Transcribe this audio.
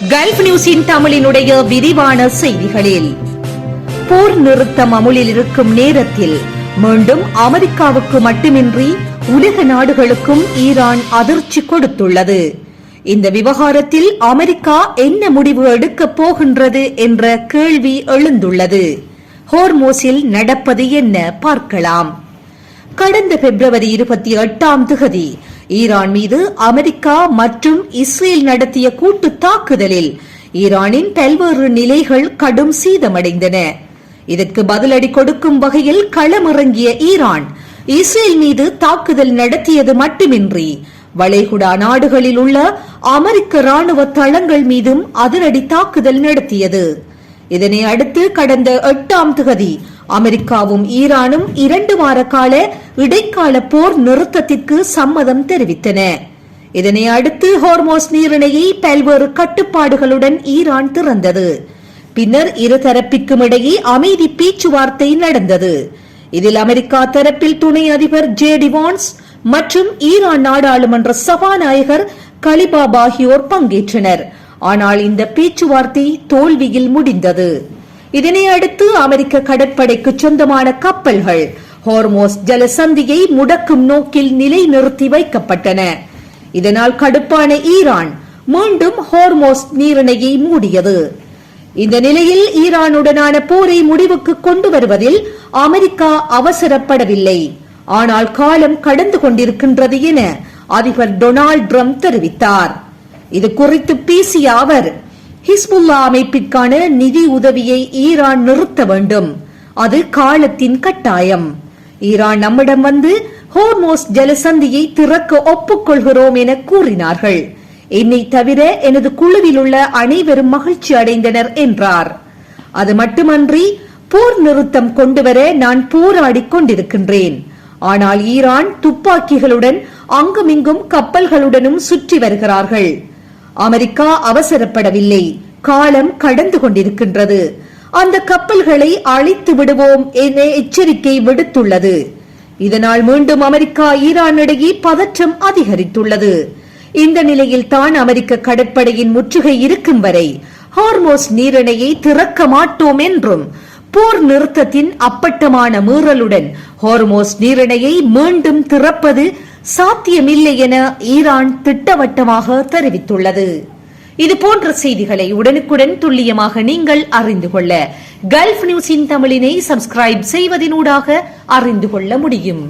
Gulf நியூஸின் தமிழினுடைய விரிவான செய்திகளில், போர் நிறுத்தம் அமுலில் இருக்கும் நேரத்தில் மீண்டும் அமெரிக்காவுக்கு மட்டுமின்றி உலக நாடுகளுக்கும் ஈரான் அதிர்ச்சி கொடுத்துள்ளது. இந்த விவகாரத்தில் அமெரிக்கா என்ன முடிவு எடுக்கப் போகின்றது என்ற கேள்வி எழுந்துள்ளது. ஹோர்மோஸில் நடப்பது என்ன பார்க்கலாம். கடந்த பிப்ரவரி 28 ஈரான் மீது அமெரிக்கா மற்றும் இஸ்ரேல் நடத்திய கூட்டு தாக்குதலில் ஈரானின் பல்வேறு நிலைகள் கடும் சீதமடைந்தன. இதற்கு பதிலடி கொடுக்கும் வகையில் களமிறங்கிய ஈரான் இஸ்ரேல் மீது தாக்குதல் நடத்தியது மட்டுமின்றி வளைகுடா நாடுகளில் உள்ள அமெரிக்க ராணுவ தளங்கள் மீதும் அதிரடி தாக்குதல் நடத்தியது. இதனை அடுத்து கடந்த 8 அமெரிக்காவும் ஈரானும் 2 வார கால இடைக்கால போர் நிறுத்தத்திற்கு சம்மதம் தெரிவித்தன. இதனை அடுத்து ஹோர்மோஸ் நீரிணையை பல்வேறு கட்டுப்பாடுகளுடன் ஈரான் திறந்தது. பின்னர் இருதரப்பிற்கும் இடையே அமைதி பேச்சுவார்த்தை நடந்தது. இதில் அமெரிக்கா தரப்பில் துணை அதிபர் ஜே.டி. வான்ஸ் மற்றும் ஈரான் நாடாளுமன்ற சபாநாயகர் கலிபாப் ஆகியோர் பங்கேற்றனர். ஆனால் இந்த பேச்சுவார்த்தை தோல்வியில் முடிந்தது. இதனை அடுத்து அமெரிக்க கடற்படைக்கு சொந்தமான கப்பல்கள் ஹோர்மோஸ் ஜலசந்தியை முடக்கும் நோக்கில் நிலைநிறுத்தி வைக்கப்பட்டன. இதனால் கடுப்பான ஈரான் மீண்டும் ஹோர்மோஸ் நீரிணையை மூடியது. இந்த நிலையில் ஈரானுடனான போரை முடிவுக்கு கொண்டு வருவதில் அமெரிக்கா அவசரப்படவில்லை. ஆனால் காலம் கடந்து கொண்டிருக்கின்றது என அதிபர் டொனால்ட் ட்ரம்ப் தெரிவித்தார். இது குறித்து பேசிய அவர், ஹிஸ்புல்லா அமைப்பிற்கான நிதி உதவியை ஈரான் நிறுத்த வேண்டும், அது காலத்தின் கட்டாயம். ஈரான் நம்மிடம் வந்து ஹோர்மோஸ் ஜலசந்தியை திறக்க ஒப்புக்கொள்கிறோம் என கூறினார்கள். என்னை தவிர எனது குழுவில் உள்ள அனைவரும் மகிழ்ச்சி அடைந்தனர் என்றார். அது மட்டுமன்றி போர் நிறுத்தம் கொண்டுவர நான் போராடிக் கொண்டிருக்கின்றேன். ஆனால் ஈரான் துப்பாக்கிகளுடன் அங்குமிங்கும் கப்பல்களுடனும் சுற்றி வருகிறார்கள். அமெரிக்கா அவசரப்படவில்லை, காலம் கடந்து கொண்டிருக்கின்றது. அந்த கப்பல்களை அழித்து விடுவோம் என எச்சரிக்கை விடுத்துள்ளது. இதனால் மீண்டும் அமெரிக்கா ஈரான் இடையே பதற்றம் அதிகரித்துள்ளது. இந்த நிலையில் தான் அமெரிக்க கடற்படையின் முற்றுகை இருக்கும் வரை ஹோர்மோஸ் நீரிணையை திறக்க மாட்டோம் என்றும், போர் நிறுத்தத்தின் அப்பட்டமான மீறலுடன் ஹோர்மோஸ் நீரிணையை மீண்டும் திறப்பது சாத்தியமில்லை என ஈரான் திட்டவட்டமாக தெரிவித்துள்ளது. இதுபோன்ற செய்திகளை உடனுக்குடன் துல்லியமாக நீங்கள் அறிந்து கொள்ள கல்ஃப் நியூஸின் தமிழினை சப்ஸ்கிரைப் செய்வதனூடாக அறிந்து கொள்ள முடியும்.